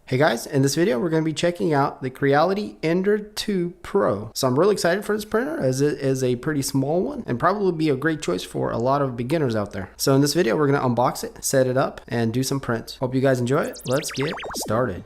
Hey guys, in this video we're going to be checking out the Creality Ender 2 Pro. So I'm really excited for this printer as it is a pretty small one and probably be a great choice for a lot of beginners out there. So in this video we're going to unbox it, set it up, and do some prints. Hope you guys enjoy it. Let's get started.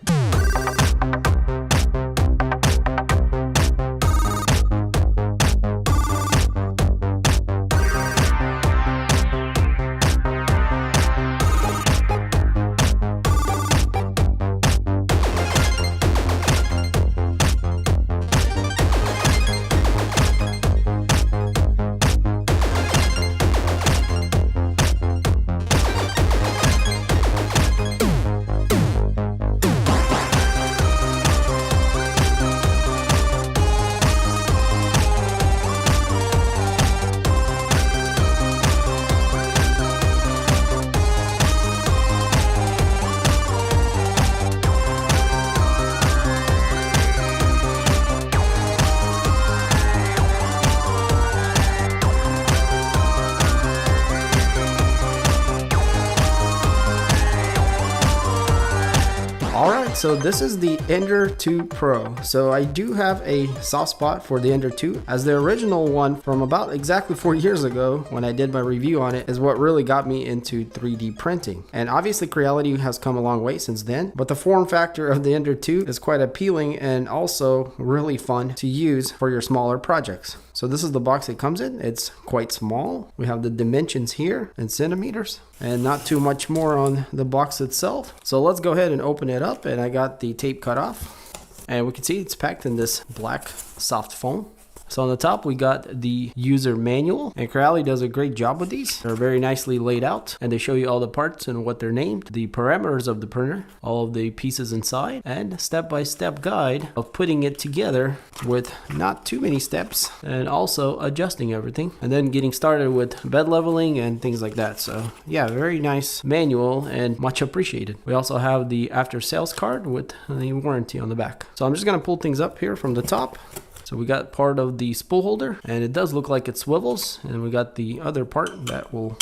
Alright, so this is the Ender 2 Pro. So I do have a soft spot for the Ender 2, as the original one from about exactly 4 years ago when I did my review on it is what really got me into 3D printing. And obviously Creality has come a long way since then, but the form factor of the Ender 2 is quite appealing and also really fun to use for your smaller projects. So this is the box it comes in. It's quite small. We have the dimensions here in centimeters and not too much more on the box itself. So let's go ahead and open it up, and I got the tape cut off and we can see it's packed in this black soft foam. So on the top we got the user manual, and Creality does a great job with these. They're very nicely laid out and they show you all the parts and what they're named, the parameters of the printer, all of the pieces inside, and step-by-step guide of putting it together with not too many steps, and also adjusting everything and then getting started with bed leveling and things like that. So yeah, very nice manual and much appreciated. We also have the after sales card with the warranty on the back. So I'm just going to pull things up here from the top. So we got part of the spool holder, and it does look like it swivels, and we got the other part that will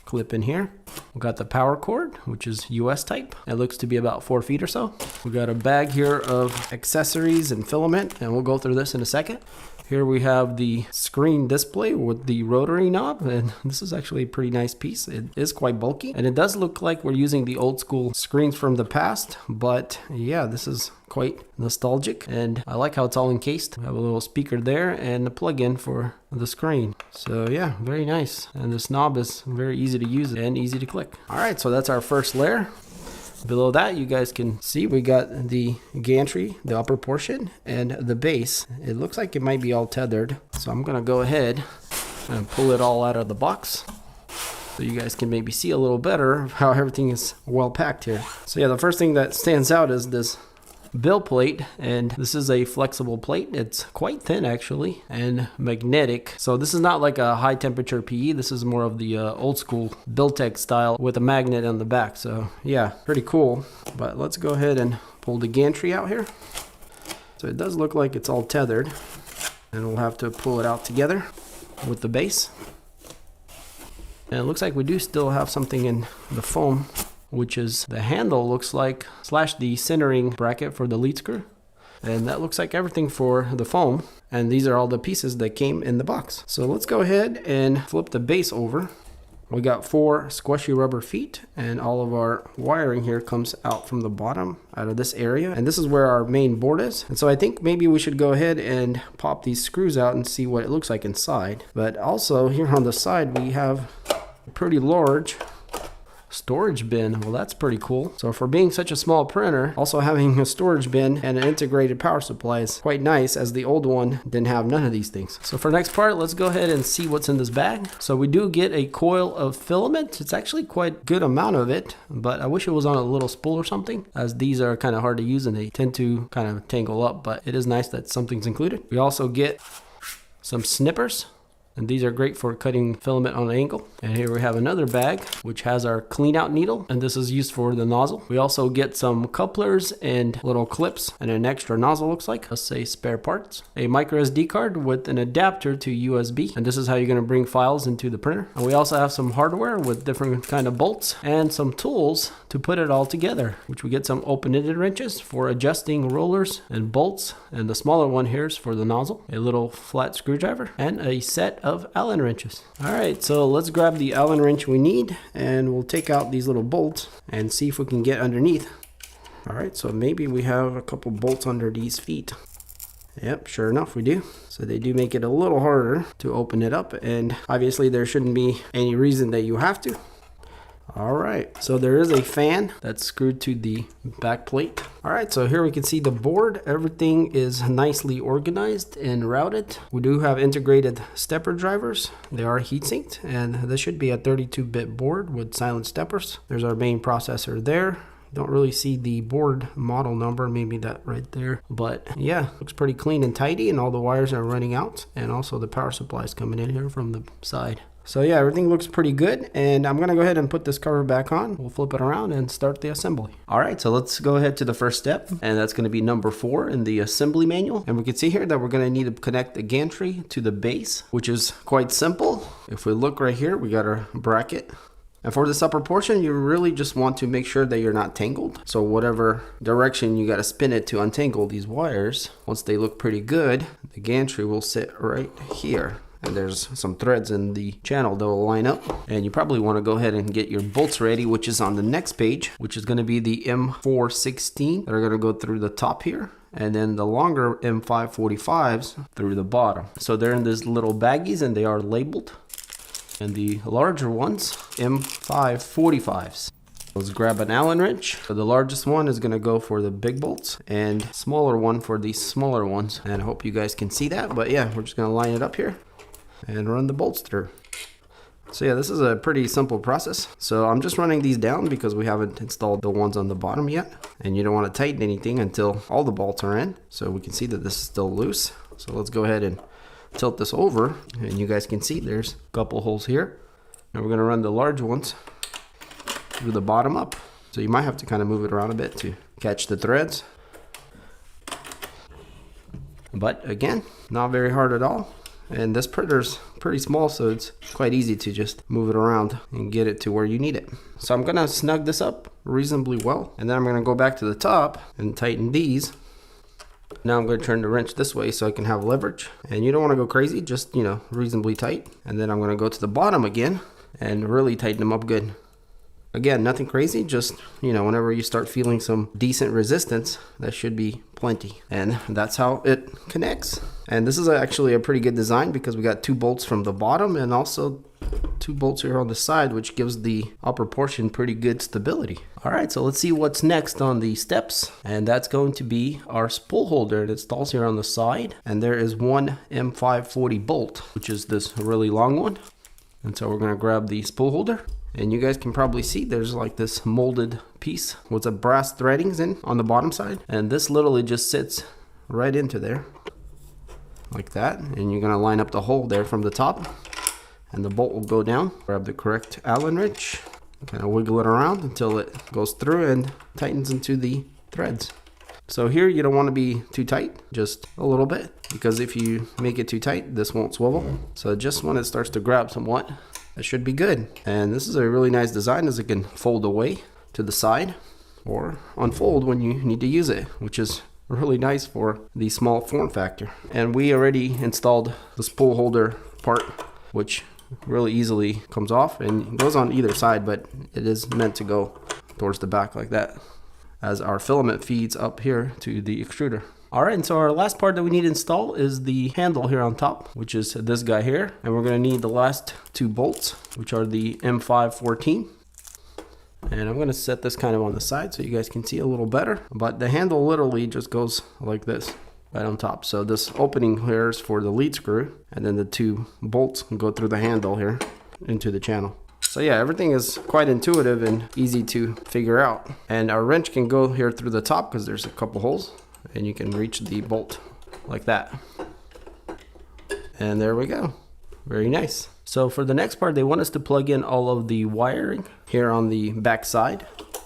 clip in here. We got the power cord, which is US type. It looks to be about 4 feet or so. We got a bag here of accessories and filament, and we'll go through this in a second. Here we have the screen display with the rotary knob, and this is actually a pretty nice piece. It is quite bulky, and it does look like we're using the old school screens from the past, but yeah, this is quite nostalgic, and I like how it's all encased. We have a little speaker there and a plug-in for the screen. So yeah, very nice, and this knob is very easy to use and easy to click. All right, so that's our first layer. Below that, you guys can see we got the gantry, the upper portion, and the base. It looks like it might be all tethered, so I'm gonna go ahead and pull it all out of the box so you guys can maybe see a little better how everything is well packed here. So yeah, the first thing that stands out is this bill plate, and this is a flexible plate. It's quite thin actually and magnetic. So this is not like a high temperature PE. This is more of the old school Build-Tech style with a magnet on the back. So yeah, pretty cool. But let's go ahead and pull the gantry out here. So it does look like it's all tethered, and we'll have to pull it out together with the base. And it looks like we do still have something in the foam, which is the handle, looks like, / the centering bracket for the lead screw. And that looks like everything for the foam. And these are all the pieces that came in the box. So let's go ahead and flip the base over. We got 4 squishy rubber feet, and all of our wiring here comes out from the bottom, out of this area. And this is where our main board is. And so I think maybe we should go ahead and pop these screws out and see what it looks like inside. But also here on the side, we have a pretty large storage bin. Well, that's pretty cool. So for being such a small printer, also having a storage bin and an integrated power supply is quite nice, as the old one didn't have none of these things. So for next part, let's go ahead and see what's in this bag. So we do get a coil of filament. It's actually quite a good amount of it, but I wish it was on a little spool or something, as these are kind of hard to use and they tend to kind of tangle up, but it is nice that something's included. We also get some snippers and these are great for cutting filament on an angle. And here we have another bag which has our clean out needle, and this is used for the nozzle. We also get some couplers and little clips and an extra nozzle, looks like, let's say spare parts, a micro SD card with an adapter to USB, and this is how you're going to bring files into the printer. And we also have some hardware with different kind of bolts and some tools to put it all together, which we get some open-ended wrenches for adjusting rollers and bolts, and the smaller one here is for the nozzle, a little flat screwdriver, and a set of Allen wrenches. All right, so let's grab the Allen wrench we need, and we'll take out these little bolts and see if we can get underneath. All right, so maybe we have a couple bolts under these feet. Yep, sure enough we do. So they do make it a little harder to open it up, and obviously there shouldn't be any reason that you have to. All right, so there is a fan that's screwed to the back plate. All right, so here we can see the board. Everything is nicely organized and routed. We do have integrated stepper drivers. They are heat sinked, and this should be a 32-bit board with silent steppers. There's our main processor there. Don't really see the board model number, maybe that right there, but yeah, looks pretty clean and tidy, and all the wires are running out, and also the power supply is coming in here from the side. So yeah, everything looks pretty good, and I'm gonna go ahead and put this cover back on. We'll flip it around and start the assembly. All right, so let's go ahead to the first step, and that's gonna be number 4 in the assembly manual. And we can see here that we're gonna need to connect the gantry to the base, which is quite simple. If we look right here, we got our bracket. And for this upper portion, you really just want to make sure that you're not tangled. So whatever direction you got to spin it to untangle these wires, once they look pretty good, the gantry will sit right here. And there's some threads in the channel that will line up. And you probably want to go ahead and get your bolts ready, which is on the next page, which is going to be the M416 that are going to go through the top here, and then the longer M545s through the bottom. So they're in these little baggies, and they are labeled. And the larger ones, M545s. Let's grab an Allen wrench. So the largest one is going to go for the big bolts, and smaller one for the smaller ones. And I hope you guys can see that, but yeah, we're just going to line it up here and run the bolts through. So yeah, this is a pretty simple process. So I'm just running these down because we haven't installed the ones on the bottom yet, and you don't want to tighten anything until all the bolts are in. So we can see that this is still loose. So let's go ahead and tilt this over, and you guys can see there's a couple holes here. And we're going to run the large ones through the bottom up. So you might have to kind of move it around a bit to catch the threads. But again, not very hard at all. And this printer's pretty small, so it's quite easy to just move it around and get it to where you need it. So I'm going to snug this up reasonably well, and then I'm going to go back to the top and tighten these. Now I'm going to turn the wrench this way so I can have leverage. And you don't want to go crazy, just, you know, reasonably tight. And then I'm going to go to the bottom again and really tighten them up good. Again, nothing crazy, just, you know, whenever you start feeling some decent resistance, that should be plenty. And that's how it connects. And this is actually a pretty good design because we got 2 bolts from the bottom and also 2 bolts here on the side, which gives the upper portion pretty good stability. All right, so let's see what's next on the steps. And that's going to be our spool holder. It installs here on the side. And there is one M540 bolt, which is this really long one. And so we're going to grab the spool holder. And you guys can probably see there's like this molded piece with some brass threadings in on the bottom side. And this literally just sits right into there like that. And you're going to line up the hole there from the top, and the bolt will go down. Grab the correct Allen wrench, kind of wiggle it around until it goes through and tightens into the threads. So here you don't want to be too tight, just a little bit, because if you make it too tight, this won't swivel. So just when it starts to grab somewhat, that should be good. And this is a really nice design, as it can fold away to the side or unfold when you need to use it, which is really nice for the small form factor. And we already installed the spool holder part, which really easily comes off and goes on either side, but it is meant to go towards the back like that, as our filament feeds up here to the extruder. All right, and so our last part that we need to install is the handle here on top, which is this guy here. And we're gonna need the last 2 bolts, which are the M514. And I'm gonna set this kind of on the side so you guys can see a little better. But the handle literally just goes like this, right on top. So this opening here is for the lead screw, and then the 2 bolts can go through the handle here into the channel. So yeah, everything is quite intuitive and easy to figure out. And our wrench can go here through the top because there's a couple holes, and you can reach the bolt like that. And there we go. Very nice. So for the next part, they want us to plug in all of the wiring here on the back side.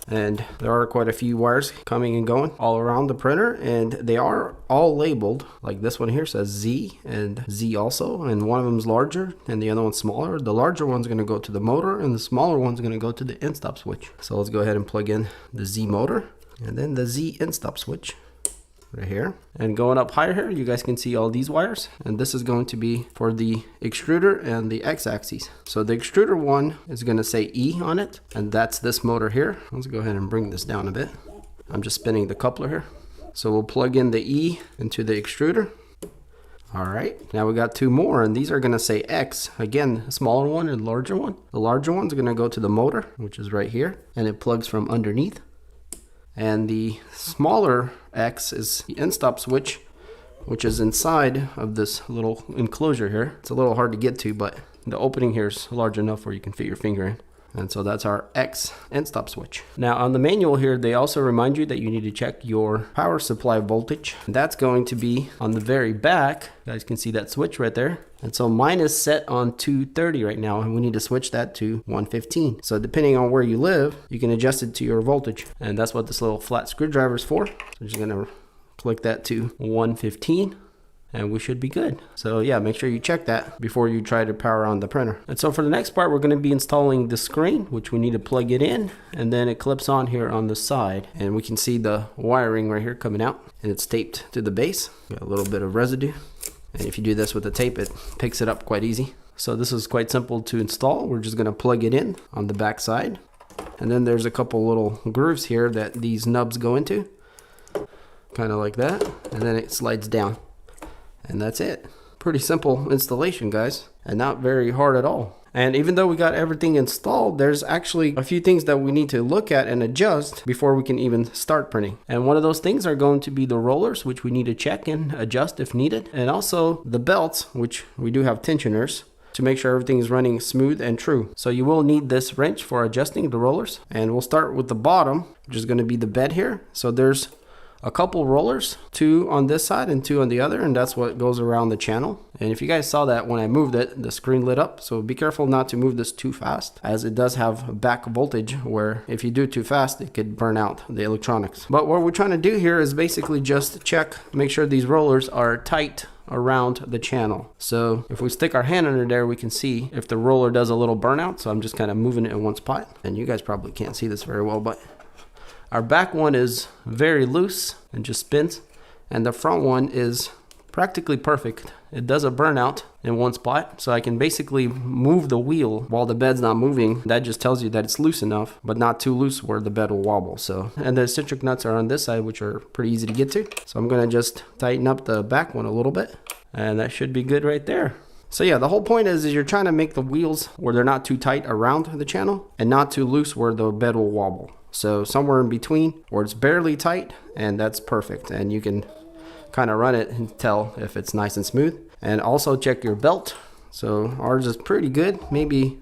And there are quite a few wires coming and going all around the printer, and they are all labeled. Like this one here says Z and Z also, and one of them is larger and the other one's smaller. The larger one's going to go to the motor and the smaller one's going to go to the end stop switch. So let's go ahead and plug in the Z motor and then the Z end stop switch right here. And going up higher here, you guys can see all these wires, and this is going to be for the extruder and the x-axis. So the extruder one is going to say E on it, and that's this motor here. Let's go ahead and bring this down a bit. I'm just spinning the coupler here. So we'll plug in the E into the extruder. All right, now we got two more, and these are going to say X. Again, a smaller one and larger one. The larger one's going to go to the motor, which is right here, and it plugs from underneath. And the smaller X is the end stop switch, which is inside of this little enclosure here. It's a little hard to get to, but the opening here is large enough where you can fit your finger in. And so that's our X end stop switch. Now on the manual here, they also remind you that you need to check your power supply voltage. That's going to be on the very back. You guys can see that switch right there. And so mine is set on 230 right now, and we need to switch that to 115. So depending on where you live, you can adjust it to your voltage. And that's what this little flat screwdriver is for. So I'm just gonna click that to 115. And we should be good. So yeah, make sure you check that before you try to power on the printer. And so for the next part, we're going to be installing the screen, which we need to plug it in, and then it clips on here on the side, and we can see the wiring right here coming out, and it's taped to the base. Got a little bit of residue, and if you do this with the tape, it picks it up quite easy. So this is quite simple to install. We're just going to plug it in on the back side, and then there's a couple little grooves here that these nubs go into, kind of like that, and then it slides down. And that's it. Pretty simple installation, guys, and not very hard at all. And even though we got everything installed, there's actually a few things that we need to look at and adjust before we can even start printing. And one of those things are going to be the rollers, which we need to check and adjust if needed. And also the belts, which we do have tensioners, to make sure everything is running smooth and true. So you will need this wrench for adjusting the rollers. And we'll start with the bottom, which is going to be the bed here. So there's a couple rollers, two on this side and two on the other, and that's what goes around the channel. And if you guys saw that when I moved it, the screen lit up. So be careful not to move this too fast, as it does have back voltage where if you do it too fast, it could burn out the electronics. But what we're trying to do here is basically just check, make sure these rollers are tight around the channel. So if we stick our hand under there, we can see if the roller does a little burnout. So I'm just kind of moving it in one spot, and you guys probably can't see this very well, but our back one is very loose and just spins, and the front one is practically perfect. It does a burnout in one spot, so I can basically move the wheel while the bed's not moving. That just tells you that it's loose enough, but not too loose where the bed will wobble. So, and the eccentric nuts are on this side, which are pretty easy to get to. So I'm gonna just tighten up the back one a little bit, and that should be good right there. So yeah, the whole point is you're trying to make the wheels where they're not too tight around the channel and not too loose where the bed will wobble. So somewhere in between where it's barely tight, and that's perfect. And you can kind of run it and tell if it's nice and smooth. And also check your belt. So ours is pretty good, maybe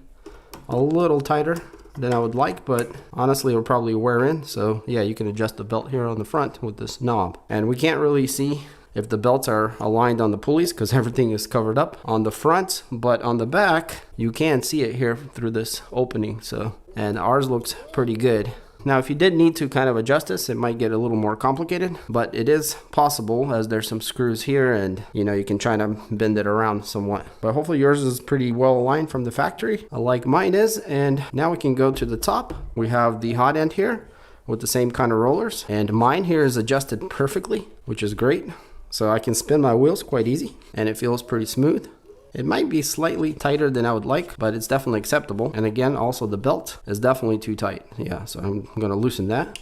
a little tighter than I would like, but honestly it'll probably wear in. So yeah, you can adjust the belt here on the front with this knob. And we can't really see if the belts are aligned on the pulleys because everything is covered up on the front, but on the back you can see it here through this opening. So, and ours looks pretty good. Now, if you did need to kind of adjust this, it might get a little more complicated, but it is possible as there's some screws here and, you know, you can try to bend it around somewhat. But hopefully yours is pretty well aligned from the factory, like mine is. And now we can go to the top. We have the hot end here with the same kind of rollers, and mine here is adjusted perfectly, which is great. So I can spin my wheels quite easy and it feels pretty smooth. It might be slightly tighter than I would like, but it's definitely acceptable. And again, also the belt is definitely too tight. Yeah, so I'm going to loosen that,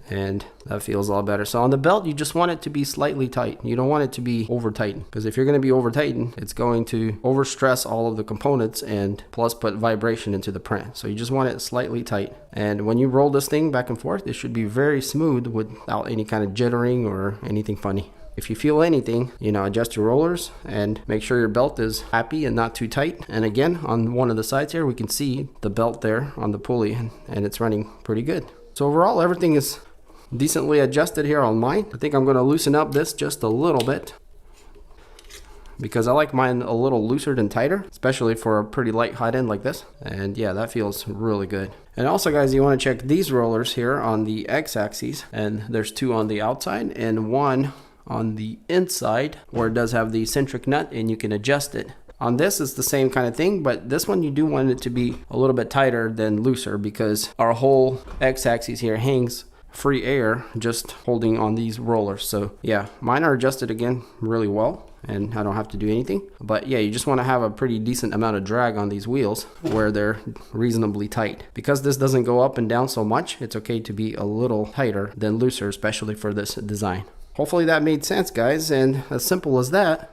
and that feels a lot better. So on the belt, you just want it to be slightly tight. You don't want it to be over tightened, because if you're going to be over tightened, it's going to overstress all of the components and plus put vibration into the print. So you just want it slightly tight. And when you roll this thing back and forth, it should be very smooth without any kind of jittering or anything funny. If you feel anything, you know, adjust your rollers and make sure your belt is happy and not too tight. And again, on one of the sides here, we can see the belt there on the pulley, and it's running pretty good. So overall, everything is decently adjusted here on mine. I think I'm going to loosen up this just a little bit. because I like mine a little looser than tighter, especially for a pretty light hot end like this. And yeah, that feels really good. And also guys, you want to check these rollers here on the x-axis, and there's 2 on the outside and 1 on the inside where it does have the centric nut and you can adjust it. On this, it's the same kind of thing, but this one you do want it to be a little bit tighter than looser, because our whole x-axis here hangs free air just holding on these rollers. So yeah, mine are adjusted again really well, and I don't have to do anything. But yeah, you just want to have a pretty decent amount of drag on these wheels where they're reasonably tight. Because this doesn't go up and down so much, it's okay to be a little tighter than looser, especially for this design. Hopefully that made sense, guys, and as simple as that,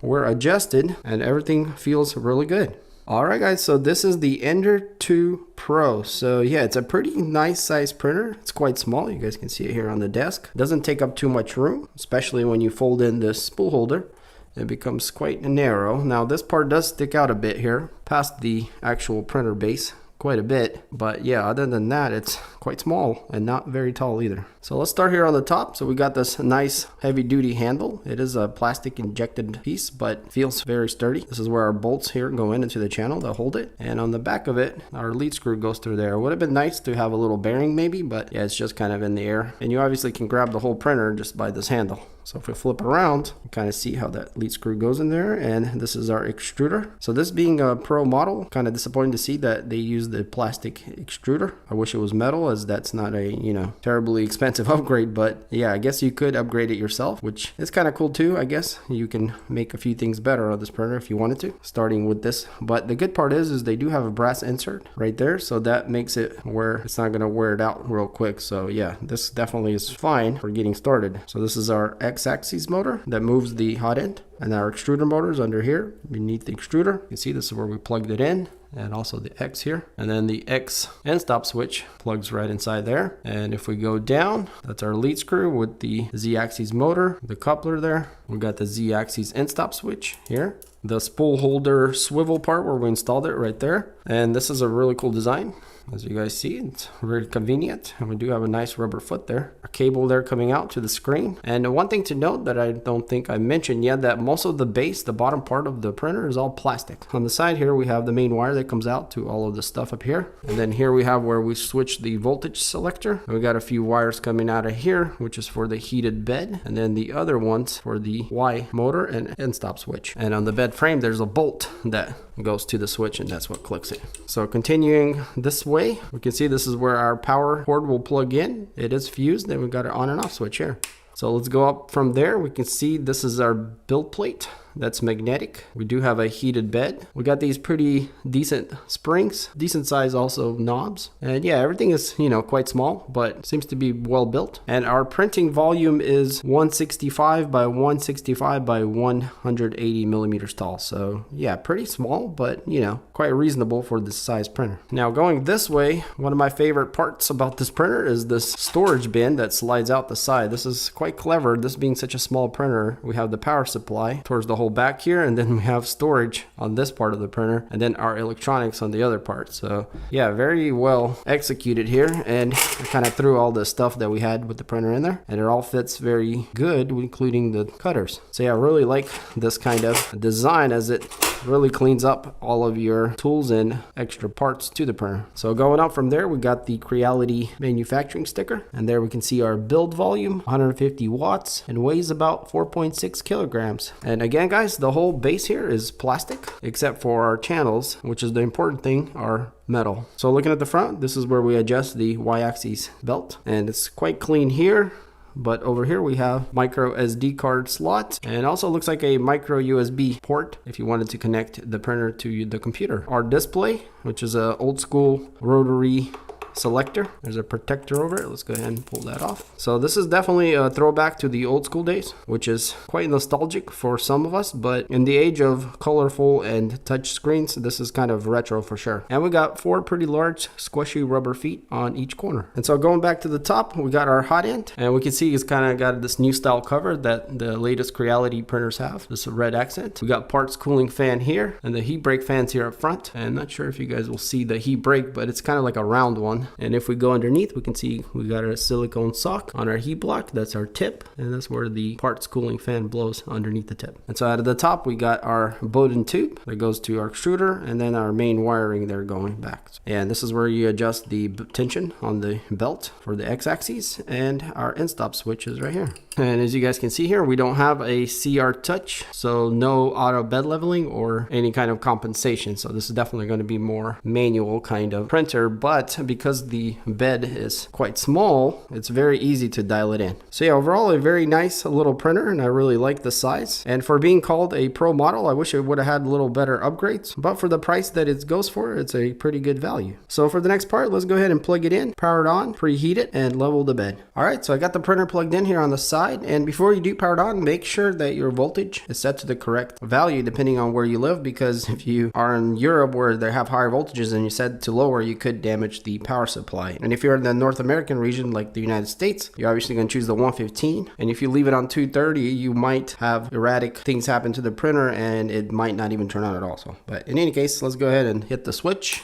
we're adjusted and everything feels really good. Alright guys, so this is the Ender 2 Pro. So yeah, it's a pretty nice size printer. It's quite small. You guys can see it here on the desk. It doesn't take up too much room, especially when you fold in this spool holder. It becomes quite narrow. Now this part does stick out a bit here past the actual printer base, quite a bit, but yeah, other than that, it's quite small and not very tall either. So let's start here on the top. So we got this nice heavy duty handle. It is a plastic injected piece, but feels very sturdy. This is where our bolts here go into the channel to hold it. And on the back of it, our lead screw goes through there. It would have been nice to have a little bearing maybe, but yeah, it's just kind of in the air. And you obviously can grab the whole printer just by this handle. So if we flip around, you kind of see how that lead screw goes in there, and this is our extruder. So this being a Pro model, kind of disappointing to see that they use the plastic extruder. I wish it was metal, as that's not a, you know, terribly expensive upgrade, but yeah, I guess you could upgrade it yourself, which is kind of cool too. I guess you can make a few things better on this printer if you wanted to, starting with this. But the good part is they do have a brass insert right there, so that makes it where it's not going to wear it out real quick. So yeah, this definitely is fine for getting started. So this is our x-axis motor that moves the hot end, and our extruder motor is under here beneath the extruder. You can see this is where we plugged it in, and also the X here, and then the X end stop switch plugs right inside there. And if we go down, that's our lead screw with the Z-axis motor, the coupler there. We got the Z-axis end stop switch here, the spool holder swivel part where we installed it right there. And this is a really cool design. As you guys see, it's very convenient, and we do have a nice rubber foot there. A cable there coming out to the screen. And one thing to note that I don't think I mentioned yet, that most of the base, the bottom part of the printer, is all plastic. On the side here, we have the main wire that comes out to all of the stuff up here. And then here we have where we switch the voltage selector. And we got a few wires coming out of here, which is for the heated bed. And then the other ones for the Y motor and end stop switch. And on the bed frame, there's a bolt that goes to the switch, and that's what clicks it. So continuing this way, we can see this is where our power cord will plug in. It is fused, then we've got an on and off switch here. So let's go up from there. We can see this is our build plate that's magnetic. We do have a heated bed. We got these pretty decent springs, decent size also knobs. And yeah, everything is, you know, quite small, but seems to be well built. And our printing volume is 165 by 165 by 180 millimeters tall. So yeah, pretty small, but you know, quite reasonable for this size printer. Now going this way, one of my favorite parts about this printer is this storage bin that slides out the side. This is quite clever. This being such a small printer, we have the power supply towards the whole back here, and then we have storage on this part of the printer, and then our electronics on the other part. So yeah, very well executed here, and I kind of threw all the stuff that we had with the printer in there, and it all fits very good, including the cutters. So yeah, I really like this kind of design, as it really cleans up all of your tools and extra parts to the printer. So going up from there, we got the Creality manufacturing sticker, and there we can see our build volume, 150 watts, and weighs about 4.6 kilograms. And again guys, the whole base here is plastic except for our channels, which is the important thing, are metal. So looking at the front, this is where we adjust the Y-axis belt, and it's quite clean here. But over here we have micro SD card slot, and also looks like a micro USB port if you wanted to connect the printer to the computer. Our display, which is a old school rotary selector. There's a protector over it. Let's go ahead and pull that off. So this is definitely a throwback to the old school days, which is quite nostalgic for some of us, but in the age of colorful and touch screens, this is kind of retro for sure. And we got 4 pretty large squishy rubber feet on each corner. And so going back to the top, we got our hot end, and we can see it's kind of got this new style cover that the latest Creality printers have, this red accent. We got parts cooling fan here, and the heat break fans here up front. And not sure if you guys will see the heat break, but it's kind of like a round one. on. And if we go underneath, we can see we got a silicone sock on our heat block. That's our tip, and that's where the parts cooling fan blows underneath the tip. And so out of the top, we got our Bowden tube that goes to our extruder, and then our main wiring there going back. And this is where you adjust the tension on the belt for the x-axis, and our end stop switch is right here. And as you guys can see here, we don't have a CR touch, so no auto bed leveling or any kind of compensation. So this is definitely going to be more manual kind of printer, but because the bed is quite small, it's very easy to dial it in. So yeah, overall a very nice little printer, and I really like the size. And for being called a pro model, I wish it would have had a little better upgrades, but for the price that it goes for, it's a pretty good value. So for the next part, let's go ahead and plug it in, power it on, preheat it, and level the bed. All right, so I got the printer plugged in here on the side. And before you do power it on, make sure that your voltage is set to the correct value depending on where you live, because if you are in Europe where they have higher voltages and you set to lower, you could damage the power supply. And if you're in the North American region like the United States, you're obviously going to choose the 115. And if you leave it on 230, you might have erratic things happen to the printer and it might not even turn on at all. So, but in any case, let's go ahead and hit the switch.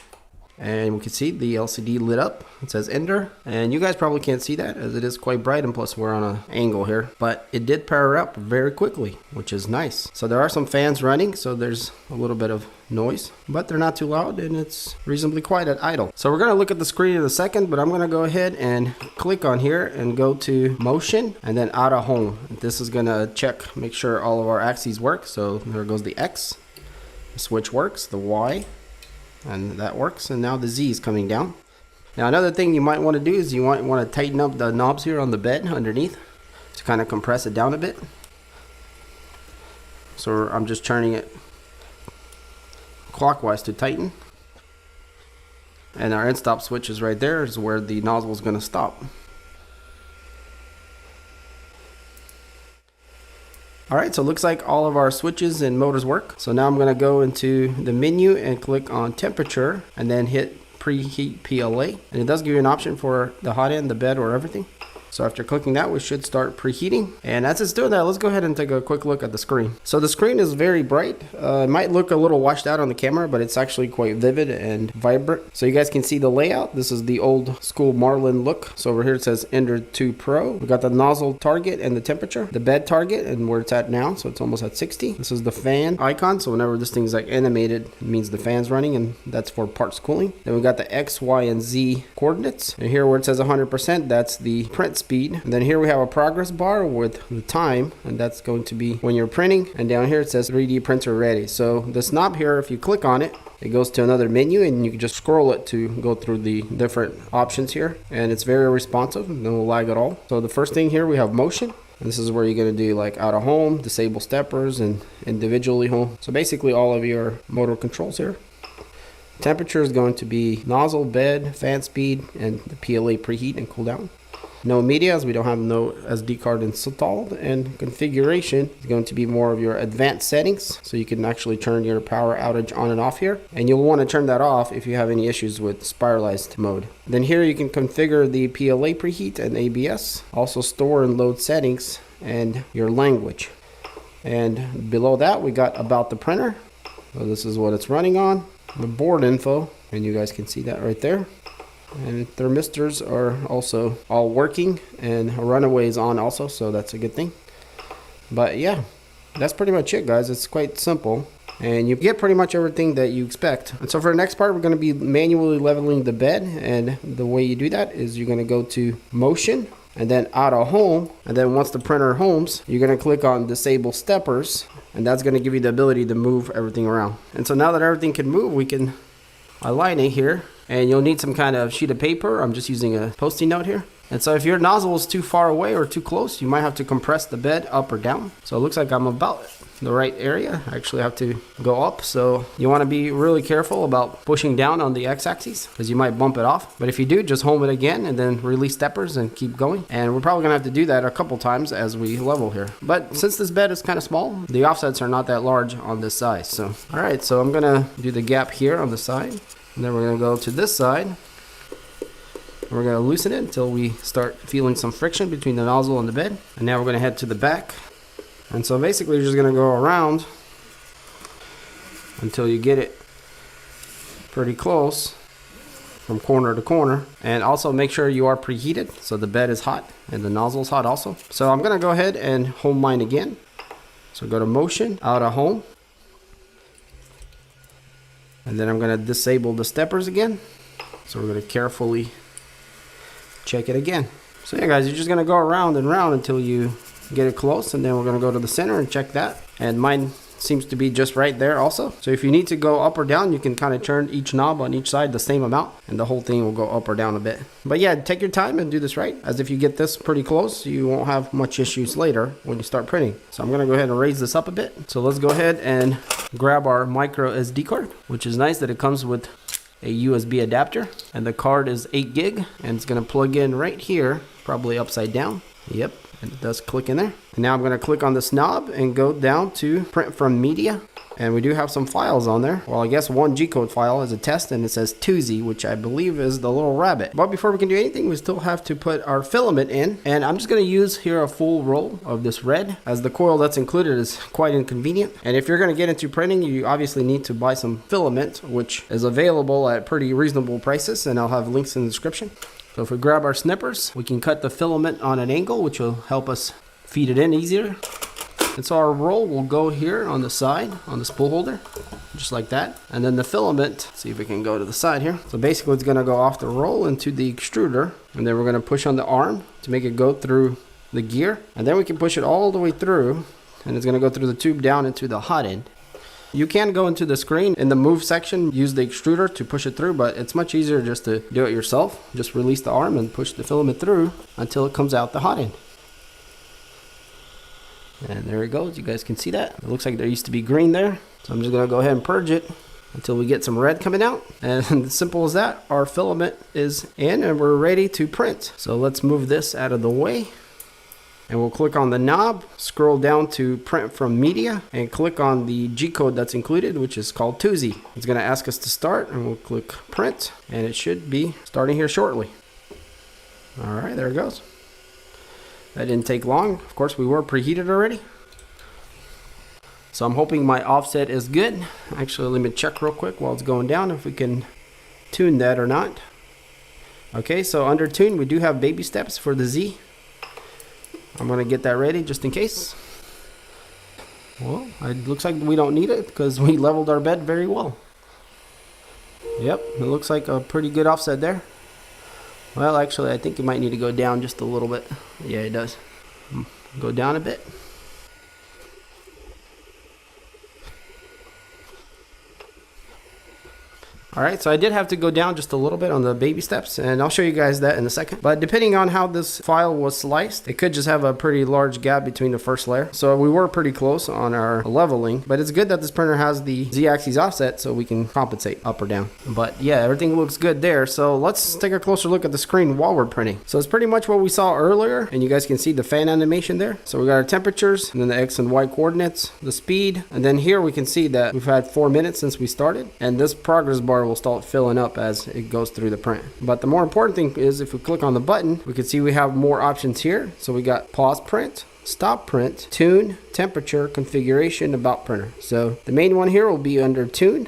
And we can see the LCD lit up. It says Ender, and you guys probably can't see that as it is quite bright, and plus we're on an angle here, but it did power up very quickly, which is nice. So there are some fans running, so there's a little bit of noise, but they're not too loud and it's reasonably quiet at idle. So we're going to look at the screen in a second, but I'm going to go ahead and click on here and go to motion and then out of home. This is going to check, make sure all of our axes work. So there goes the X, the switch works, the Y, and that works, and now the Z is coming down. Now another thing you might want to do is you might want to tighten up the knobs here on the bed underneath to kind of compress it down a bit. So I'm just turning it clockwise to tighten. And our end stop switch is right there, is where the nozzle is going to stop. Alright, so it looks like all of our switches and motors work. So now I'm going to go into the menu and click on temperature and then hit preheat PLA. And it does give you an option for the hot end, the bed, or everything. So after clicking that, we should start preheating. And as it's doing that, let's go ahead and take a quick look at the screen. So the screen is very bright. It might look a little washed out on the camera, but it's actually quite vivid and vibrant. So you guys can see the layout. This is the old school Marlin look. So over here it says Ender 2 Pro. We got the nozzle target and the temperature, the bed target and where it's at now. So it's almost at 60. This is the fan icon. So whenever this thing's like animated, it means the fan's running, and that's for parts cooling. Then we got the X, Y, and Z coordinates. And here where it says 100%, that's the print speed. And then here we have a progress bar with the time, and that's going to be when you're printing. And down here it says 3D printer ready. So this knob here, if you click on it, it goes to another menu, and you can just scroll it to go through the different options here. And it's very responsive, no lag at all. So the first thing here, we have motion. And this is where you're going to do like out of home, disable steppers, and individually home. So basically all of your motor controls here. Temperature is going to be nozzle, bed, fan speed, and the PLA preheat and cool down. No media, as we don't have no SD card installed, and configuration is going to be more of your advanced settings, so you can actually turn your power outage on and off here, and you'll want to turn that off if you have any issues with spiralized mode. Then here you can configure the PLA preheat and ABS, also store and load settings and your language. And below that we got about the printer. So this is what it's running on, the board info, and you guys can see that right there. And thermistors are also all working, and a runaway is on also, so that's a good thing. But yeah, that's pretty much it, guys. It's quite simple, and you get pretty much everything that you expect. And so for the next part, we're going to be manually leveling the bed, and the way you do that is you're going to go to motion and then out of home, and then once the printer homes, you're going to click on disable steppers, and that's going to give you the ability to move everything around. And so now that everything can move, we can align it here. And you'll need some kind of sheet of paper. I'm just using a Post-it note here. And so if your nozzle is too far away or too close, you might have to compress the bed up or down. So it looks like I'm about the right area. I actually have to go up. So you want to be really careful about pushing down on the x-axis because you might bump it off. But if you do, just home it again and then release steppers and keep going. And we're probably going to have to do that a couple times as we level here. But since this bed is kind of small, the offsets are not that large on this side. So, all right, so I'm going to do the gap here on the side. And then we're going to go to this side. And we're going to loosen it until we start feeling some friction between the nozzle and the bed. And now we're going to head to the back. And so basically you're just going to go around until you get it pretty close. from corner to corner. And also make sure you are preheated, so the bed is hot and the nozzle is hot also. So I'm gonna go ahead and home mine again. So go to motion, out of home. And then I'm gonna disable the steppers again. So we're gonna carefully check it again. So yeah guys, you're just gonna go around and around until you get it close, and then we're gonna go to the center and check that. And mine seems to be just right there also. So if you need to go up or down, you can kind of turn each knob on each side the same amount, and the whole thing will go up or down a bit. But yeah, take your time and do this right, as if you get this pretty close, you won't have much issues later when you start printing. So I'm gonna go ahead and raise this up a bit. So let's go ahead and grab our micro SD card, which is nice that it comes with a USB adapter, and the card is 8 gig, and it's gonna plug in right here, probably upside down. Yep, and it does click in there. And now I'm gonna click on this knob and go down to print from media. And we do have some files on there. Well, I guess one G-code file is a test, and it says 2Z, which I believe is the little rabbit. But before we can do anything, we still have to put our filament in. And I'm just gonna use here a full roll of this red, as the coil that's included is quite inconvenient. And if you're gonna get into printing, you obviously need to buy some filament, which is available at pretty reasonable prices, and I'll have links in the description. So if we grab our snippers, we can cut the filament on an angle, which will help us feed it in easier. And so our roll will go here on the side, on the spool holder, just like that. And then the filament, see if we can go to the side here. So basically it's gonna go off the roll into the extruder, and then we're gonna push on the arm to make it go through the gear. And then we can push it all the way through, and it's gonna go through the tube down into the hot end. You can go into the screen in the move section, use the extruder to push it through, but it's much easier just to do it yourself. Just release the arm and push the filament through until it comes out the hot end. And there it goes, you guys can see that. It looks like there used to be green there. So I'm just gonna go ahead and purge it until we get some red coming out. And as simple as that, our filament is in and we're ready to print. So let's move this out of the way. And we'll click on the knob, scroll down to print from media, and click on the G-code that's included, which is called 2Z. It's gonna ask us to start, and we'll click print, and it should be starting here shortly. All right, there it goes. That didn't take long. Of course, we were preheated already. So I'm hoping my offset is good. Actually, let me check real quick while it's going down if we can tune that or not. Okay, so under tune, we do have baby steps for the Z. I'm gonna get that ready just in case. Well, it looks like we don't need it because we leveled our bed very well. Yep, it looks like a pretty good offset there. Well, actually, I think it might need to go down just a little bit. Yeah, it does. Go down a bit. Alright, so I did have to go down just a little bit on the baby steps, and I'll show you guys that in a second. But depending on how this file was sliced, it could just have a pretty large gap between the first layer. So we were pretty close on our leveling, but it's good that this printer has the Z-axis offset so we can compensate up or down. But yeah, everything looks good there. So let's take a closer look at the screen while we're printing. So it's pretty much what we saw earlier, and you guys can see the fan animation there. So we got our temperatures, and then the X and Y coordinates, the speed, and then here we can see that we've had 4 minutes since we started, and this progress bar will start filling up as it goes through the print. But the more important thing is if we click on the button, we can see we have more options here. So we got pause print, stop print, tune, temperature, configuration, about printer. So the main one here will be under tune,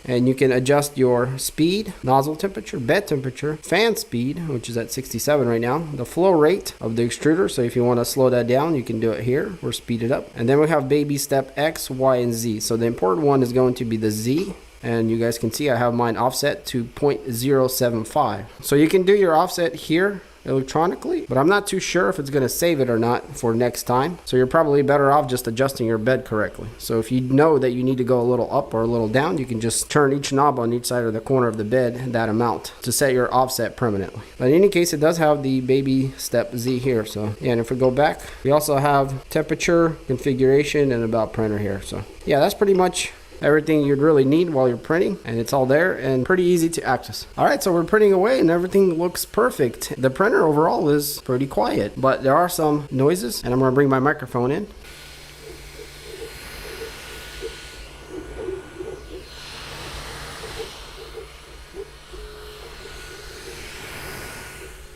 and you can adjust your speed, nozzle temperature, bed temperature, fan speed, which is at 67 right now, the flow rate of the extruder. So if you want to slow that down, you can do it here or speed it up. And then we have baby step X, Y, and Z. So the important one is going to be the Z. And you guys can see I have mine offset to 0.075. So you can do your offset here electronically, but I'm not too sure if it's going to save it or not for next time. So you're probably better off just adjusting your bed correctly. So if you know that you need to go a little up or a little down, you can just turn each knob on each side of the corner of the bed that amount to set your offset permanently. But in any case, it does have the baby step Z here. So yeah, and if we go back, we also have temperature, configuration, and about printer here. So yeah, that's pretty much everything you'd really need while you're printing, and it's all there and pretty easy to access. All right, so we're printing away and everything looks perfect. The printer overall is pretty quiet, but there are some noises, and I'm going to bring my microphone in.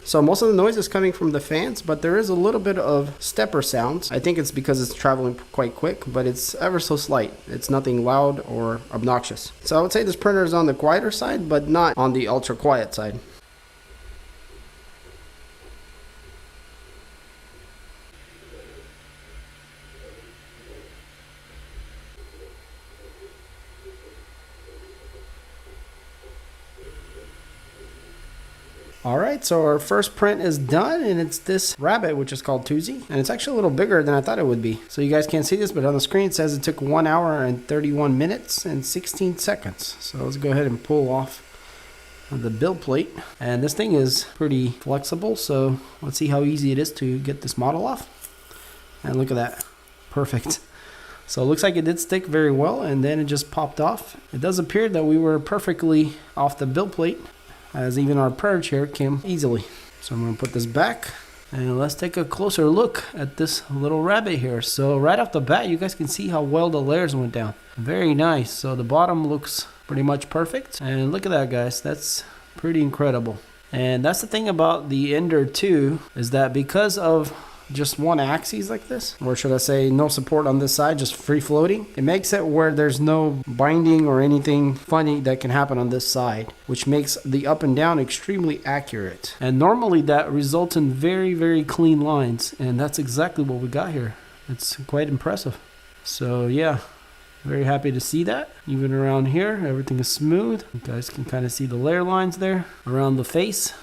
So most of the noise is coming from the fans, but there is a little bit of stepper sounds. I think it's because it's traveling quite quick, but it's ever so slight. It's nothing loud or obnoxious. So I would say this printer is on the quieter side, but not on the ultra quiet side. Alright, so our first print is done, and it's this rabbit, which is called Tuesday, and it's actually a little bigger than I thought it would be. So you guys can't see this, but on the screen it says it took 1 hour and 31 minutes and 16 seconds. So let's go ahead and pull off the build plate. And this thing is pretty flexible, so let's see how easy it is to get this model off. And look at that, perfect. So it looks like it did stick very well, and then it just popped off. It does appear that we were perfectly off the build plate, as even our purge here came easily. So I'm going to put this back, and let's take a closer look at this little rabbit here. So right off the bat, you guys can see how well the layers went down. Very nice. So the bottom looks pretty much perfect, and look at that, guys. That's pretty incredible. And that's the thing about the Ender 2, is that because of just one axis like this, or should I say no support on this side, just free floating, it makes it where there's no binding or anything funny that can happen on this side, which makes the up and down extremely accurate. And normally that results in very, very clean lines, and that's exactly what we got here. It's quite impressive. So yeah, very happy to see that. Even around here, everything is smooth. You guys can kind of see the layer lines there around the face.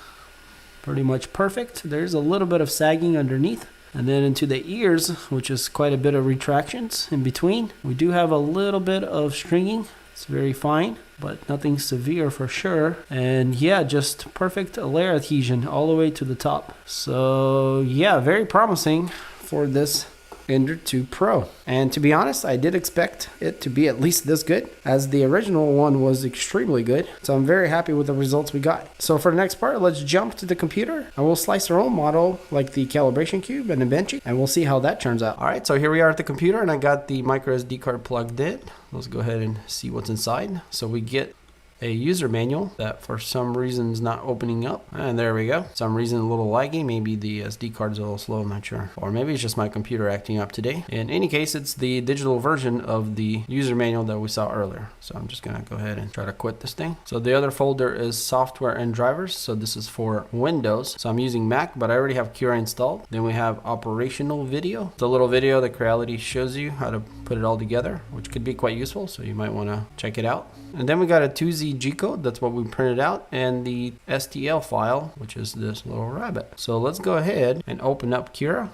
Pretty much perfect. There's a little bit of sagging underneath. And then into the ears, which is quite a bit of retractions in between. We do have a little bit of stringing. It's very fine, but nothing severe for sure. And yeah, just perfect layer adhesion all the way to the top. So yeah, very promising for this Ender 2 Pro. And to be honest, I did expect it to be at least this good, as the original one was extremely good. So I'm very happy with the results we got. So for the next part, let's jump to the computer and we'll slice our own model, like the calibration cube and the benchy, and we'll see how that turns out. All right, so here we are at the computer, and I got the micro SD card plugged in. Let's go ahead and see what's inside. So we get a user manual that for some reason is not opening up, and there we go. Some reason a little laggy, maybe the SD card's a little slow, I'm not sure, or maybe it's just my computer acting up today. In any case, it's the digital version of the user manual that we saw earlier. So I'm just gonna go ahead and try to quit this thing. So the other folder is software and drivers, so this is for Windows. So I'm using Mac, but I already have Cura installed. Then we have operational video, the little video that Creality shows you how to put it all together, which could be quite useful, so you might want to check it out. And then we got a 2Z G-code, that's what we printed out, and the STL file, which is this little rabbit. So let's go ahead and open up Cura.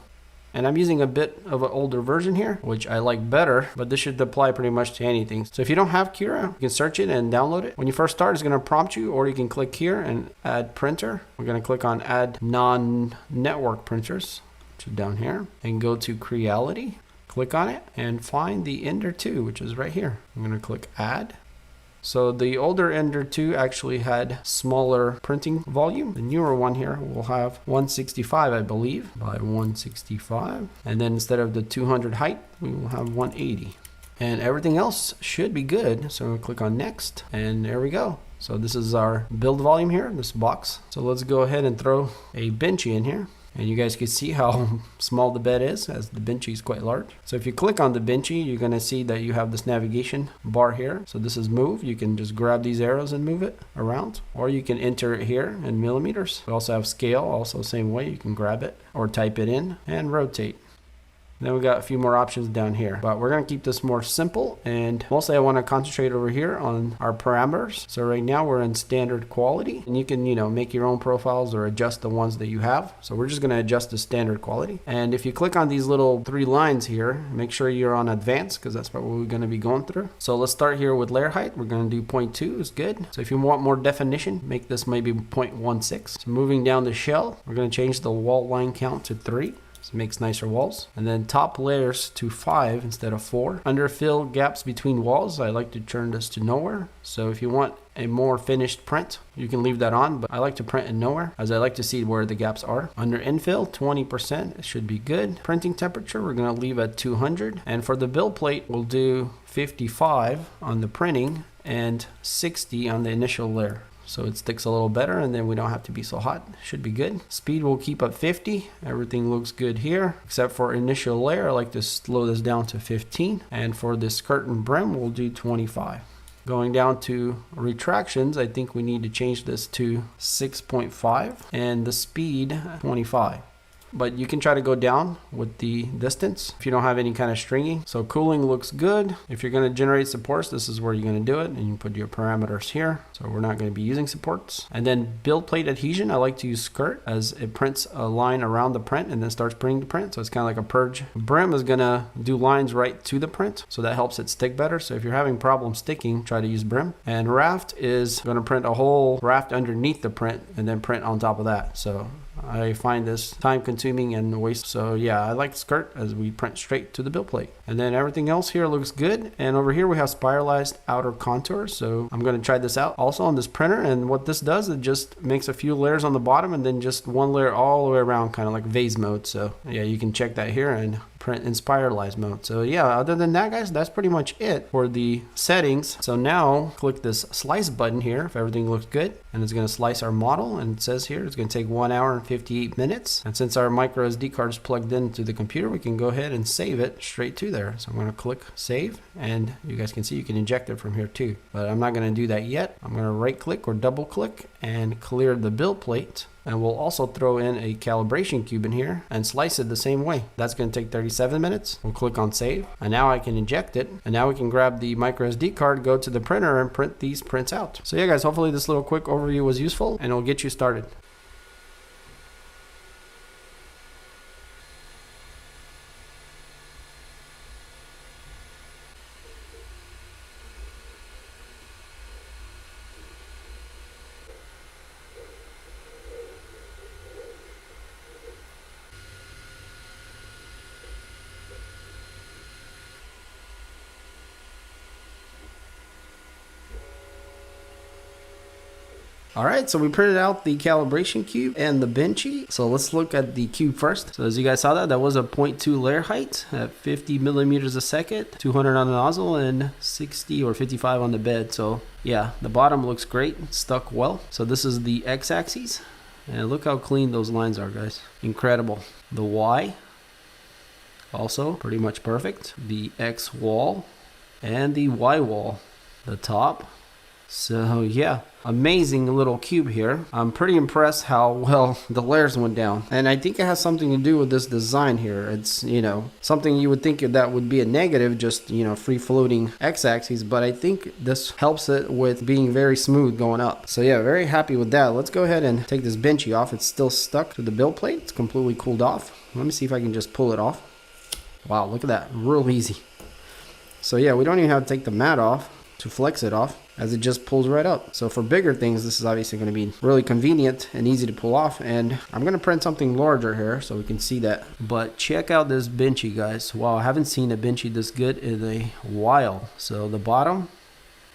And I'm using a bit of an older version here, which I like better, but this should apply pretty much to anything. So if you don't have Cura, you can search it and download it. When you first start, it's going to prompt you, or you can click here and add printer. We're going to click on add non-network printers, which is down here, and go to Creality. Click on it and find the Ender 2, which is right here. I'm going to click add. So the older Ender 2 actually had smaller printing volume. The newer one here will have 165, I believe, by 165. And then instead of the 200 height, we will have 180. And everything else should be good. So we'll click on next, and there we go. So this is our build volume here, this box. So let's go ahead and throw a benchy in here. And you guys can see how small the bed is, as the benchy is quite large. So if you click on the benchy, you're going to see that you have this navigation bar here. So this is move. You can just grab these arrows and move it around, or you can enter it here in millimeters. We also have scale, also same way. You can grab it or type it in, and rotate. Then we got a few more options down here, but we're going to keep this more simple, and mostly I want to concentrate over here on our parameters. So right now we're in standard quality, and you can, make your own profiles or adjust the ones that you have. So we're just going to adjust the standard quality. And if you click on these little 3 lines here, make sure you're on advanced, because that's what we're going to be going through. So let's start here with layer height. We're going to do 0.2 is good. So if you want more definition, make this maybe 0.16. So moving down the shell, we're going to change the wall line count to 3. So it makes nicer walls. And then top layers to 5 instead of 4. Underfill gaps between walls, I like to turn this to nowhere. So if you want a more finished print, you can leave that on, but I like to print in nowhere, as I like to see where the gaps are. Under infill, 20%, it should be good. Printing temperature, we're gonna leave at 200. And for the build plate, we'll do 55 on the printing and 60 on the initial layer. so it sticks a little better, and then we don't have to be so hot. Should be good. Speed will keep at 50. Everything looks good here, except for initial layer. I like to slow this down to 15. And for this skirt and brim, we'll do 25. Going down to retractions, I think we need to change this to 6.5 and the speed 25. But you can try to go down with the distance if you don't have any kind of stringing. So cooling looks good. If you're going to generate supports, this is where you're going to do it, and you put your parameters here. So we're not going to be using supports. And then build plate adhesion, I like to use skirt, as it prints a line around the print and then starts printing the print. So it's kind of like a purge. Brim is going to do lines right to the print, so that helps it stick better. So if you're having problems sticking, try to use brim. And raft is going to print a whole raft underneath the print and then print on top of that. So I find this time consuming and waste. So yeah, I like skirt as we print straight to the build plate. And then everything else here looks good. And over here we have spiralized outer contours. So I'm going to try this out also on this printer. And what this does, it just makes a few layers on the bottom and then just one layer all the way around, kind of like vase mode. So yeah, you can check that here and print in spiralized mode. So yeah, other than that, guys, that's pretty much it for the settings. So now click this slice button here if everything looks good, and it's going to slice our model, and it says here it's going to take 1 hour and 58 minutes. And since our micro SD card is plugged into the computer, we can go ahead and save it straight to there. So I'm going to click save, and you guys can see you can inject it from here too, but I'm not going to do that yet. I'm going to right click or double click and clear the build plate. And we'll also throw in a calibration cube in here and slice it the same way. That's going to take 37 minutes. We'll click on save, and now I can inject it. And now we can grab the micro SD card, go to the printer, and print these prints out. So yeah, guys, hopefully this little quick overview was useful, and it'll get you started. Alright, so we printed out the calibration cube and the benchy. So let's look at the cube first. So as you guys saw, that was a 0.2 layer height at 50 millimeters a second, 200 on the nozzle, and 60 or 55 on the bed. So yeah, the bottom looks great, stuck well. So this is the x-axis, and look how clean those lines are, guys. Incredible. The y, also pretty much perfect. The x wall and the y wall, the top. So yeah, amazing little cube here. I'm pretty impressed how well the layers went down. And I think it has something to do with this design here. It's, you know, something you would think that would be a negative, just, you know, free floating x-axis. But I think this helps it with being very smooth going up. So yeah, very happy with that. Let's go ahead and take this benchy off. It's still stuck to the build plate. It's completely cooled off. Let me see if I can just pull it off. Wow, look at that. Real easy. So yeah, we don't even have to take the mat off to flex it off, as it just pulls right up. So for bigger things, this is obviously going to be really convenient and easy to pull off. And I'm going to print something larger here so we can see that. But check out this benchy, guys. Wow, I haven't seen a benchy this good in a while. So the bottom,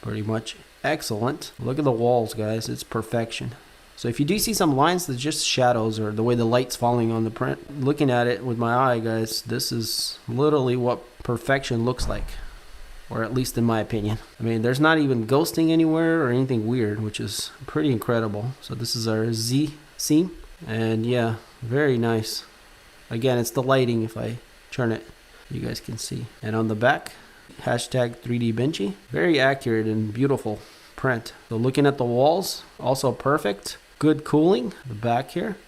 pretty much excellent. Look at the walls, guys. It's perfection. So if you do see some lines, that's just shadows or the way the light's falling on the print. Looking at it with my eye, guys, this is literally what perfection looks like. Or at least in my opinion. I mean, there's not even ghosting anywhere or anything weird, which is pretty incredible. So this is our Z seam. And yeah, very nice. Again, it's the lighting. If I turn it, you guys can see. And on the back, hashtag 3D Benchy. Very accurate and beautiful print. So looking at the walls, also perfect. Good cooling. The back here.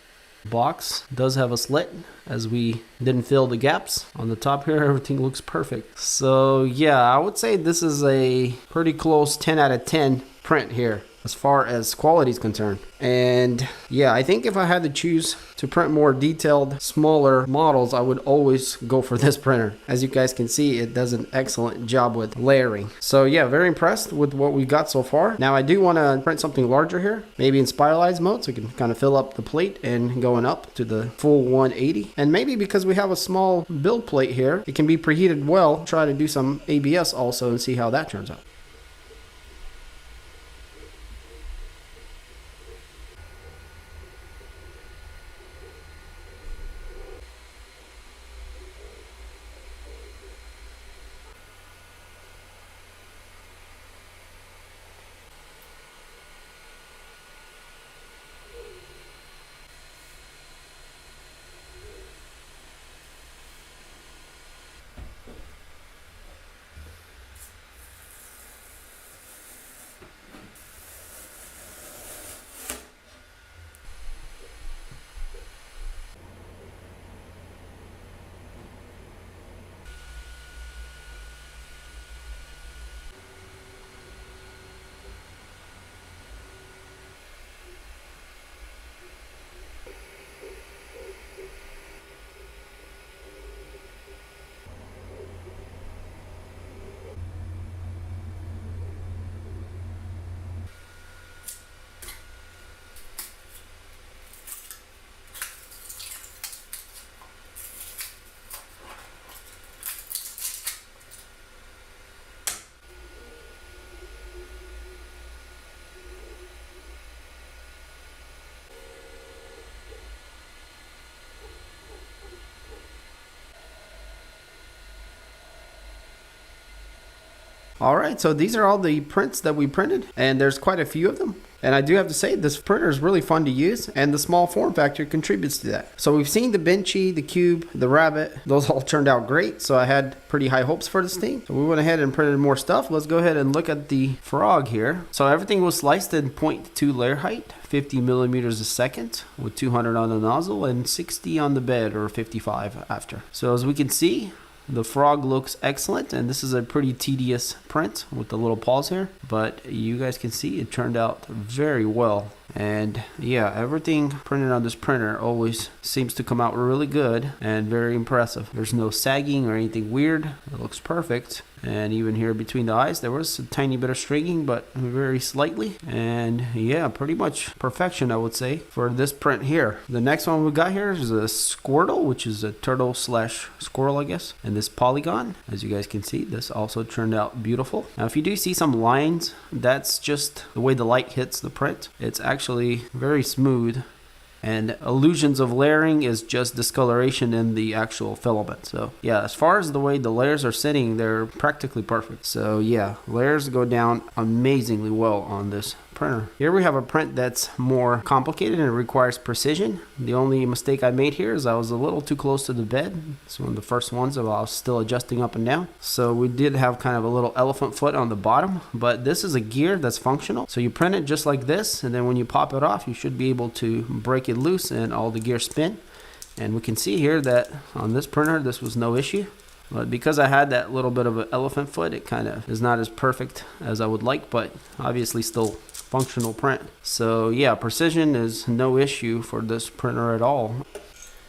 Box does have a slit, as we didn't fill the gaps. On the top here, everything looks perfect. So yeah, I would say this is a pretty close 10 out of 10 print here as far as quality is concerned. And yeah, I think if I had to choose to print more detailed, smaller models, I would always go for this printer. As you guys can see, it does an excellent job with layering. So yeah, very impressed with what we got so far. Now I do want to print something larger here, maybe in spiralized mode, so we can kind of fill up the plate and going up to the full 180. And maybe because we have a small build plate here, it can be preheated well. Try to do some ABS also and see how that turns out. Alright, so these are all the prints that we printed, and there's quite a few of them. And I do have to say, this printer is really fun to use, and the small form factor contributes to that. So we've seen the Benchy, the Cube, the Rabbit. Those all turned out great, so I had pretty high hopes for this thing. So we went ahead and printed more stuff. Let's go ahead and look at the frog here. So everything was sliced in 0.2 layer height, 50 millimeters a second, with 200 on the nozzle and 60 on the bed, or 55 after. So as we can see, the frog looks excellent, and this is a pretty tedious print with the little paws here, but you guys can see it turned out very well. And yeah, everything printed on this printer always seems to come out really good and very impressive. There's no sagging or anything weird. It looks perfect. And even here between the eyes, there was a tiny bit of stringing, but very slightly. And yeah, pretty much perfection, I would say, for this print here. The next one we got here is a Squirtle, which is a turtle slash squirrel, I guess. And this polygon, as you guys can see, this also turned out beautiful. Now, if you do see some lines, that's just the way the light hits the print. It's actually very smooth. And illusions of layering is just discoloration in the actual filament. So yeah, as far as the way the layers are sitting, they're practically perfect. So yeah, layers go down amazingly well on this printer. Here we have a print that's more complicated and it requires precision. The only mistake I made here is I was a little too close to the bed. It's one of the first ones that I was still adjusting up and down. So we did have kind of a little elephant foot on the bottom, but this is a gear that's functional. So you print it just like this, and then when you pop it off, you should be able to break it loose and all the gears spin. And we can see here that on this printer, this was no issue. But because I had that little bit of an elephant foot, it kind of is not as perfect as I would like, but obviously still functional print. So yeah, precision is no issue for this printer at all.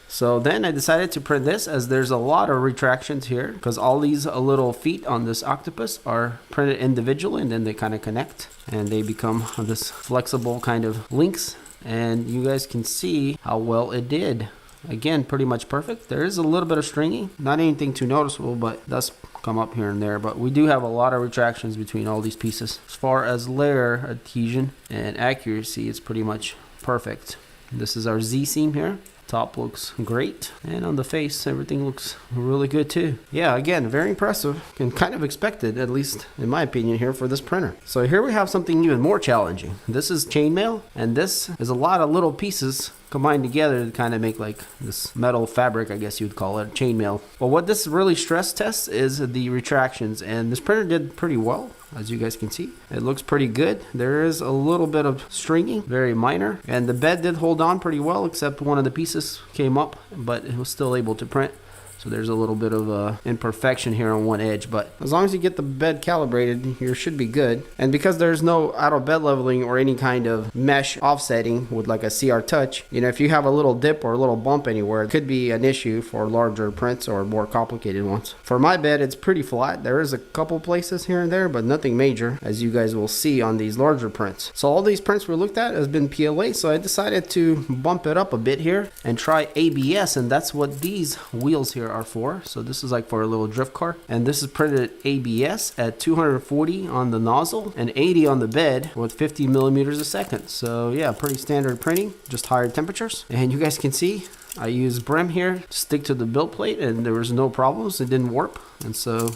So then I decided to print this, as there's a lot of retractions here, because all these little feet on this octopus are printed individually, and then they kind of connect and they become this flexible kind of links. And you guys can see how well it did. Again, pretty much perfect. There is a little bit of stringing, not anything too noticeable, but that's come up here and there. But we do have a lot of retractions between all these pieces. As far as layer adhesion and accuracy, it's pretty much perfect. This is our Z seam here. Top looks great, and on the face everything looks really good too. Yeah, again, very impressive and kind of expected, at least in my opinion, here for this printer. So here we have something even more challenging. This is chainmail, and this is a lot of little pieces combined together to kind of make like this metal fabric, I guess you'd call it, chainmail. Well, what this really stress tests is the retractions, and this printer did pretty well. As you guys can see, it looks pretty good. There is a little bit of stringing, very minor, and the bed did hold on pretty well, except one of the pieces came up, but it was still able to print. So there's a little bit of imperfection here on one edge, but as long as you get the bed calibrated, you should be good. And because there's no auto bed leveling or any kind of mesh offsetting with like a CR Touch, you know, if you have a little dip or a little bump anywhere, it could be an issue for larger prints or more complicated ones. For my bed, it's pretty flat. There is a couple places here and there, but nothing major, as you guys will see on these larger prints. So all these prints we looked at has been PLA, so I decided to bump it up a bit here and try ABS, and that's what these wheels here are for. So this is like for a little drift car, and this is printed at ABS at 240 on the nozzle and 80 on the bed with 50 millimeters a second. So yeah, pretty standard printing, just higher temperatures. And you guys can see I use brim here to stick to the build plate, and there was no problems. It didn't warp, and so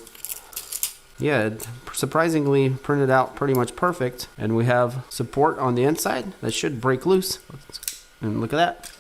yeah, it surprisingly printed out pretty much perfect. And we have support on the inside that should break loose, and look at that.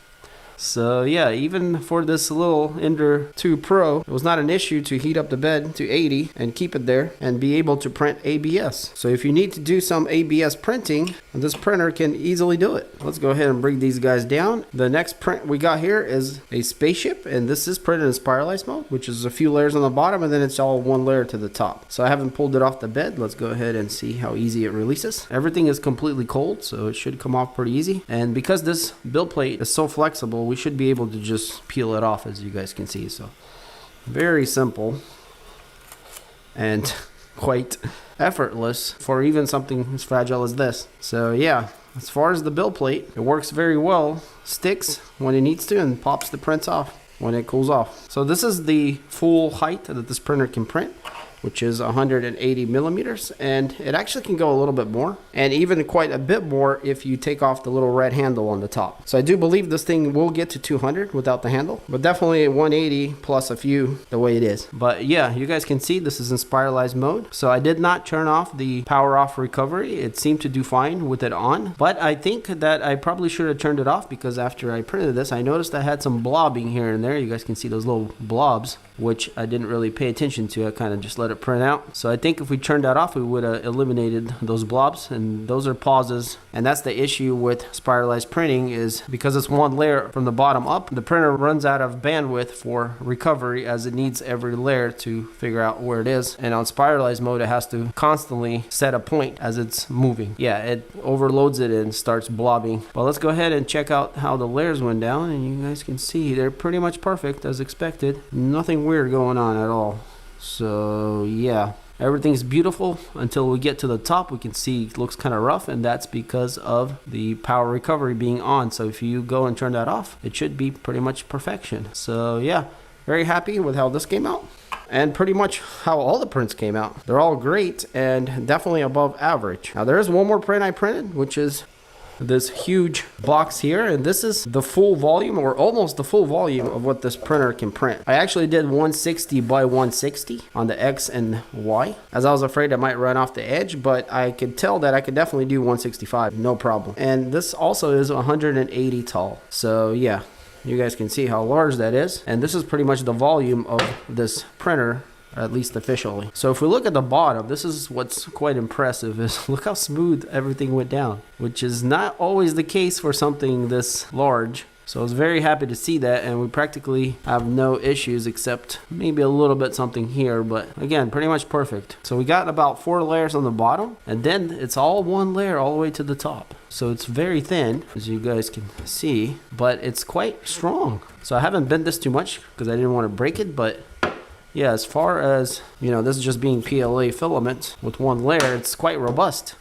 So yeah, even for this little Ender 2 Pro, it was not an issue to heat up the bed to 80 and keep it there and be able to print ABS. So if you need to do some ABS printing, this printer can easily do it. Let's go ahead and bring these guys down. The next print we got here is a spaceship, and this is printed in spiralized mode, which is a few layers on the bottom, and then it's all one layer to the top. So I haven't pulled it off the bed. Let's go ahead and see how easy it releases. Everything is completely cold, so it should come off pretty easy. And because this build plate is so flexible, we should be able to just peel it off, as you guys can see. So very simple and quite effortless for even something as fragile as this. So yeah, as far as the build plate, it works very well, sticks when it needs to, and pops the prints off when it cools off. So this is the full height that this printer can print. which is 180 millimeters, and it actually can go a little bit more, and even quite a bit more if you take off the little red handle on the top. So I do believe this thing will get to 200 without the handle, but definitely 180 plus a few the way it is. But yeah, you guys can see this is in spiralized mode. So I did not turn off the power off recovery. It seemed to do fine with it on, but I think that I probably should have turned it off, because after I printed this, I noticed I had some blobbing here and there. You guys can see those little blobs, which I didn't really pay attention to. I kind of just let it print out. So I think if we turned that off, we would have eliminated those blobs, and those are pauses. And that's the issue with spiralized printing, is because it's one layer from the bottom up, the printer runs out of bandwidth for recovery, as it needs every layer to figure out where it is. And on spiralized mode, it has to constantly set a point as it's moving. Yeah, it overloads it and starts blobbing. Well, let's go ahead and check out how the layers went down, and you guys can see they're pretty much perfect as expected. Nothing weird going on at all. So yeah, everything's beautiful until we get to the top. We can see it looks kind of rough, and that's because of the power recovery being on. So if you go and turn that off, it should be pretty much perfection. So yeah, very happy with how this came out, and pretty much how all the prints came out. They're all great and definitely above average. Now there is one more print I printed, which is this huge box here, and this is the full volume, or almost the full volume, of what this printer can print. I actually did 160 by 160 on the X and Y, as I was afraid I might run off the edge, but I could tell that I could definitely do 165, no problem. And this also is 180 tall. So yeah, you guys can see how large that is, and this is pretty much the volume of this printer, at least officially. So if we look at the bottom, this is what's quite impressive, is look how smooth everything went down, which is not always the case for something this large. So I was very happy to see that, and we practically have no issues except maybe a little bit something here, but again, pretty much perfect. So we got about 4 layers on the bottom, and then it's all one layer all the way to the top. So it's very thin, as you guys can see, but it's quite strong. So I haven't bent this too much because I didn't want to break it, but yeah, as far as, you know, this is just being PLA filament with one layer, it's quite robust.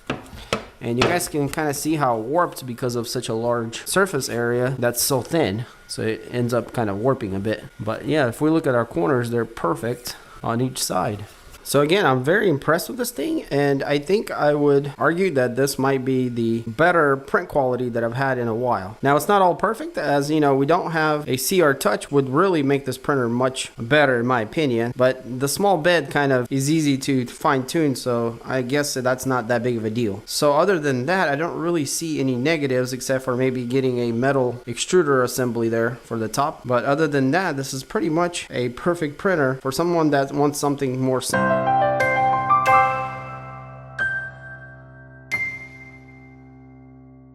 And you guys can kind of see how it warped because of such a large surface area that's so thin. So it ends up kind of warping a bit. But yeah, if we look at our corners, they're perfect on each side. So again, I'm very impressed with this thing, and I think I would argue that this might be the better print quality that I've had in a while. Now, it's not all perfect, as you know, we don't have a CR Touch, would really make this printer much better in my opinion, but the small bed kind of is easy to fine tune, so I guess that's not that big of a deal. So other than that, I don't really see any negatives except for maybe getting a metal extruder assembly there for the top. But other than that, this is pretty much a perfect printer for someone that wants something more simple.